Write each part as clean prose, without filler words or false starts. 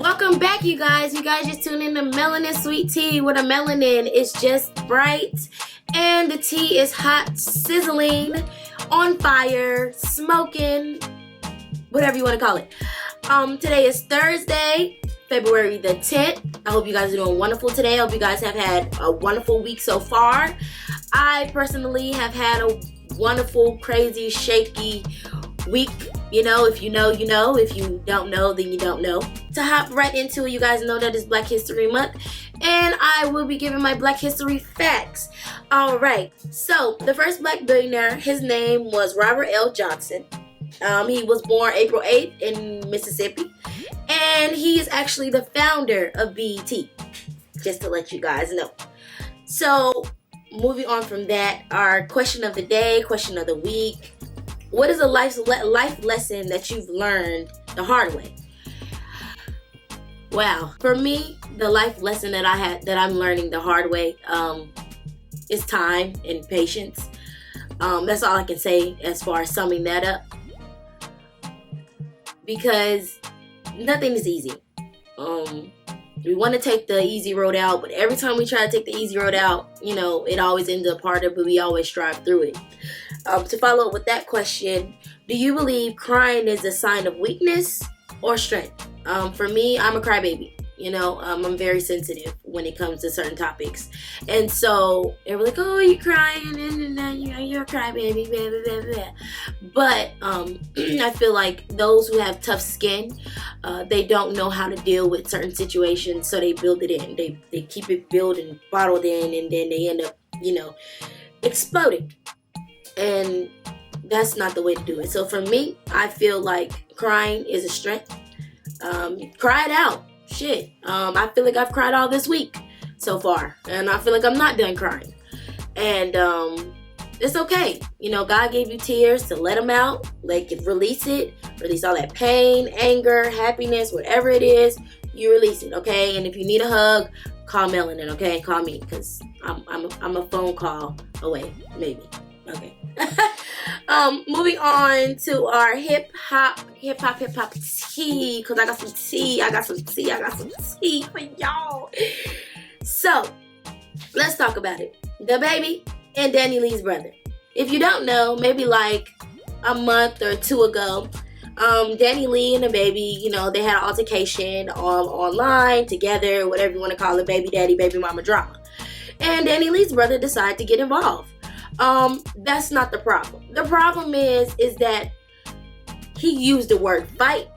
Welcome back, you guys. You guys just tuned in to Melanin Sweet Tea, where the melanin is just bright and the tea is hot, sizzling, on fire, smoking, whatever you want to call it. Today is Thursday, February the 10th. I hope you guys are doing wonderful today. I hope you guys have had a wonderful week so far. I personally have had a wonderful, crazy, shaky week. You know, if you know, you know. If you don't know, then you don't know. To hop right into it, you guys know that it's Black History Month, and I will be giving my Black History facts. All right, so the first Black billionaire, his name was Robert L. Johnson. He was born April 8th in Mississippi, and he is actually the founder of BET, just to let you guys know. So, moving on from that, our question of the day, question of the week. What is a life lesson that you've learned the hard way? Wow. For me, the life lesson that I'm learning the hard way is time and patience. That's all I can say as far as summing that up. Because nothing is easy. We want to take the easy road out, but every time we try to take the easy road out, you know, it always ends up harder, but we always strive through it. To follow up with that question, do you believe crying is a sign of weakness or strength? For me, I'm a crybaby. You know, I'm very sensitive when it comes to certain topics. And so, they were like, oh, you're crying, you're a crybaby, blah, blah, blah, blah. But I feel like those who have tough skin, they don't know how to deal with certain situations, so they build it in. They keep it built and bottled in, and then they end up, you know, exploding. And that's not the way to do it. So for me, I feel like crying is a strength. Cry it out. Shit. I feel like I've cried all this week so far, and I feel like I'm not done crying. And it's okay. You know, God gave you tears to let them out, like release it, release all that pain, anger, happiness, whatever it is. You release it, okay? And if you need a hug, call Melanin, okay? Call me, because I'm a phone call away, maybe. Okay. Moving on to our hip hop tea, because I got some tea for y'all. So, let's talk about it. Dababy and Danny Lee's brother. If you don't know, maybe like a month or two ago, Danny Lee and Dababy, you know, they had an altercation online, together, whatever you want to call it, baby daddy, baby mama drama. And Danny Lee's brother decided to get involved. That's not the problem. The problem is that he used the word fight,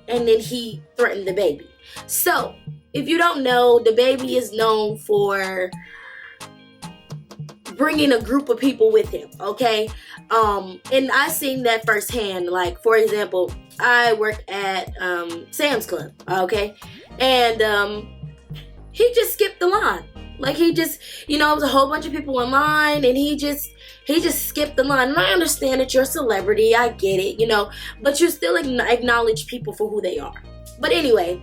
and then he threatened Dababy. So, if you don't know, Dababy is known for bringing a group of people with him, okay? And I seen that firsthand. Like, for example, I work at Sam's Club, okay? And he just skipped the line. Like, he just, you know, it was a whole bunch of people in line, and he just skipped the line. And I understand that you're a celebrity, I get it, you know, but you still acknowledge people for who they are. But anyway,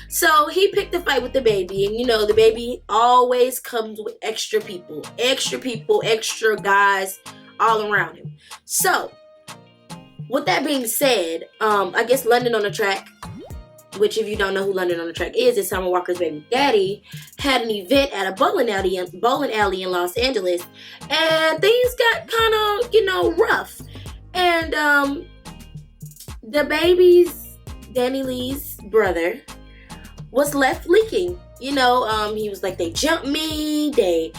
so he picked a fight with Dababy, and you know, Dababy always comes with extra people, extra guys all around him. So, with that being said, I guess London on the Track, which if you don't know who London on the Track is Summer Walker's baby daddy, had an event at a bowling alley in Los Angeles, and things got kind of, you know, rough. And Danny Lee's brother was left leaking. You know, he was like, they jumped me, they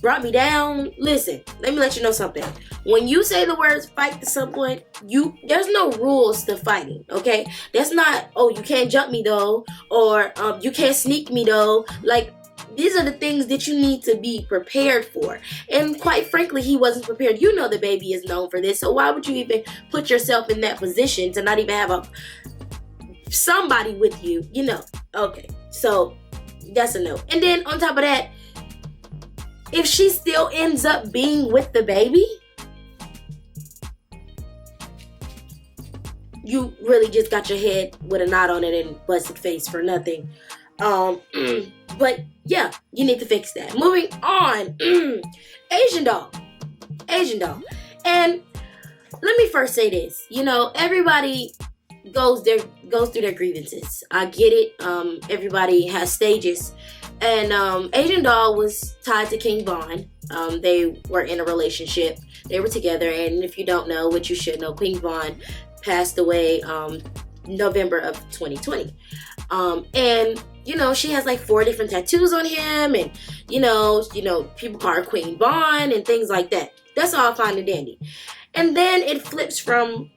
brought me down. Listen, let me let you know something. When you say the words fight to someone, there's no rules to fighting, okay? That's not, oh, you can't jump me though, or you can't sneak me though. Like, these are the things that you need to be prepared for. And quite frankly, he wasn't prepared. You know Dababy is known for this, so why would you even put yourself in that position to not even have somebody with you, you know? Okay, so that's a no. And then on top of that, if she still ends up being with Dababy, you really just got your head with a knot on it and busted face for nothing. But yeah, you need to fix that. Moving on, Asian doll. And let me first say this. You know, everybody goes through their grievances. I get it. Everybody has stages. And Asian Doll was tied to King Von. They were in a relationship. They were together. And if you don't know, which you should know, King Von passed away November of 2020. And she has like 4 different tattoos on him, and people call her Queen Von and things like that. That's all fine and dandy. And then it flips from,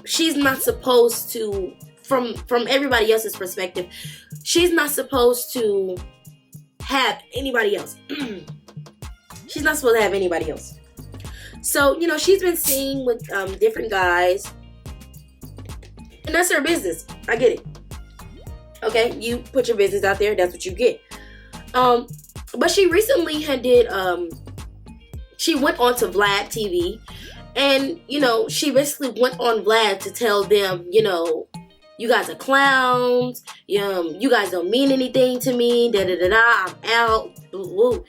she's not supposed to, from everybody else's perspective, she's not supposed to have anybody else. She's not supposed to have anybody else. So, she's been seen with different guys. And that's her business. I get it. Okay? You put your business out there, that's what you get. But she recently she went on to Vlad TV. And, she basically went on Vlad to tell them, you guys are clowns. You guys don't mean anything to me. I'm out. Woo.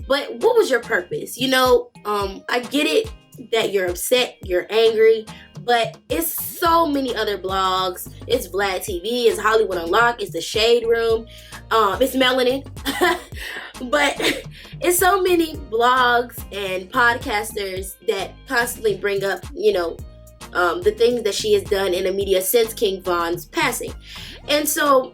But what was your purpose? I get it that you're upset, you're angry, but it's so many other blogs. It's Vlad TV, it's Hollywood Unlocked, it's The Shade Room, it's Melanin. But it's so many blogs and podcasters that constantly bring up, the things that she has done in the media since King Von's passing. And so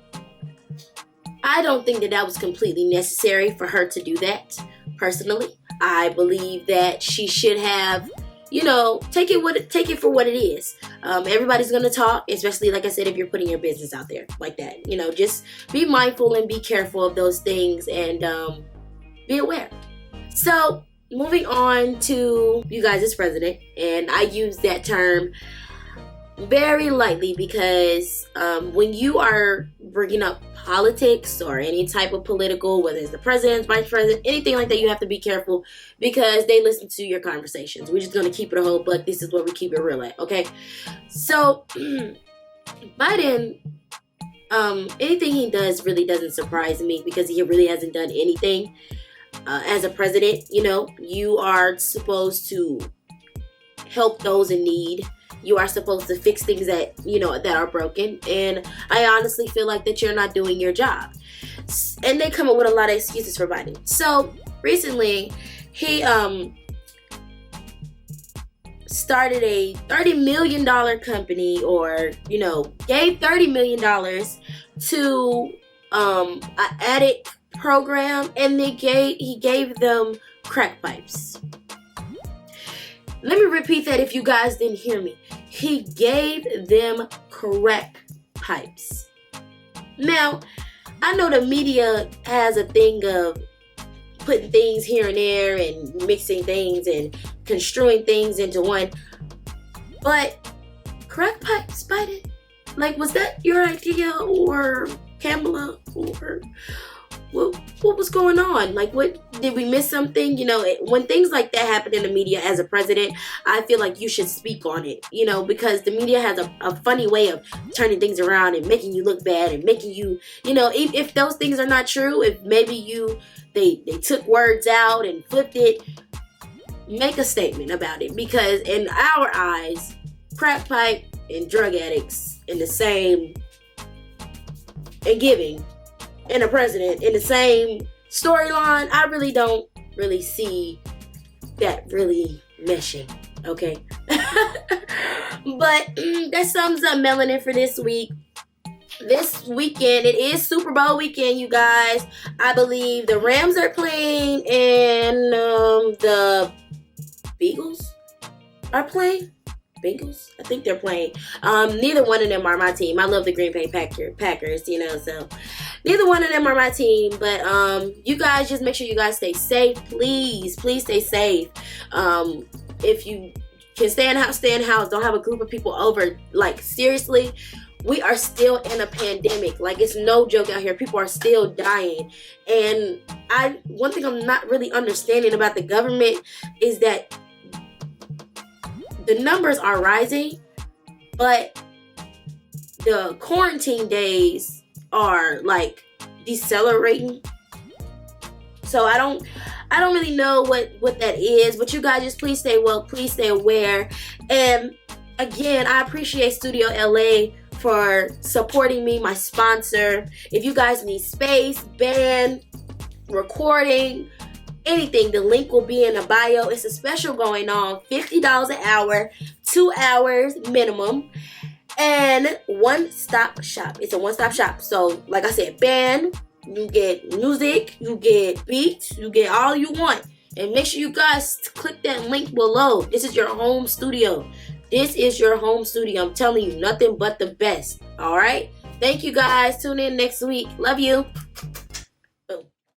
I don't think that was completely necessary for her to do that. Personally, I believe that she should have, take it for what it is. Everybody's gonna talk, especially like I said, if you're putting your business out there like that. Just be mindful and be careful of those things, and be aware. So moving on to you guys as president, and I use that term very lightly because when you are bringing up politics or any type of political, whether it's the president, vice president, anything like that, you have to be careful because they listen to your conversations. We're just going to keep it a whole buck. This is where we keep it real at, okay? So Biden, anything he does really doesn't surprise me because he really hasn't done anything. As a president, you are supposed to help those in need. You are supposed to fix things that, that are broken. And I honestly feel like that you're not doing your job. And they come up with a lot of excuses for Biden. So recently, he started a $30 million company, or, gave $30 million to an addict program, and he gave them crack pipes. Let me repeat that if you guys didn't hear me. He gave them crack pipes. Now, I know the media has a thing of putting things here and there and mixing things and construing things into one. But crack pipes, Biden? Like, was that your idea, or Kamala, or what was going on? Like, what did we miss something? When things like that happen in the media as a president, I feel like you should speak on it, because the media has a funny way of turning things around and making you look bad and making you, if those things are not true, if maybe they took words out and flipped it, make a statement about it, because in our eyes, crack pipe and drug addicts in the same, and giving and a president in the same storyline, I really don't really see that really meshing, okay? But that sums up Melanin for this week. This weekend, it is Super Bowl weekend, you guys. I believe the Rams are playing and the Beagles are playing. Bengals? I think they're playing. Neither one of them are my team. I love the Green Bay Packers, so neither one of them are my team. But you guys just make sure you guys stay safe. Please stay safe. If you can stay in house, stay in house. Don't have a group of people over. Like, seriously, we are still in a pandemic. Like, it's no joke out here. People are still dying. And one thing I'm not really understanding about the government is that the numbers are rising, but the quarantine days are like decelerating. So I don't really know what that is, but you guys just please stay well, please stay aware. And Again, I appreciate Studio LA for supporting me, my sponsor. If you guys need space, band, recording, anything, the link will be in the bio. It's a special going on, $50 an hour, 2 hours minimum, and one-stop shop. It's a one-stop shop. So, like I said, band, you get music, you get beats, you get all you want. And make sure you guys click that link below. This is your home studio. This is your home studio. I'm telling you, nothing but the best. All right? Thank you guys. Tune in next week. Love you.